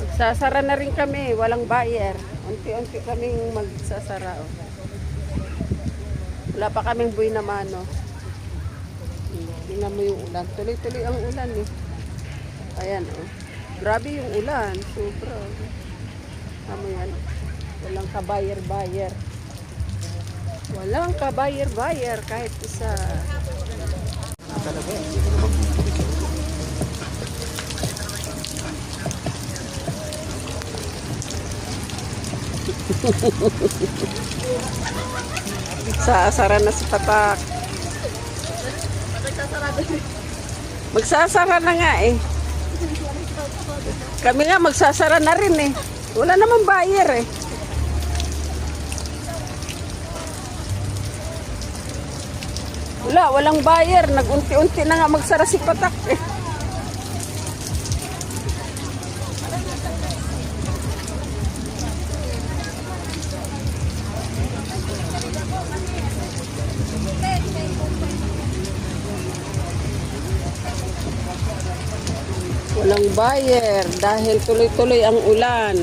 Magsasara na rin kami, walang buyer. Unti-unti kaming magsasara. Oh. Wala pa kaming buhay na mano. Tingnan mo yung ulan. Tuloy-tuloy ang ulan eh. Ayan oh. Grabe yung ulan. Sobra. Tama yan. Walang ka-buyer-buyer. Walang ka-buyer-buyer kahit isa. Talaga eh. Sasara na si Patak. Magsasara na nga eh. Kami nga magsasara na rin eh. Wala namang buyer eh. Walang buyer. Nag-unti-unti na nga magsara si Patak eh. Walang buyer dahil tuloy-tuloy ang ulan.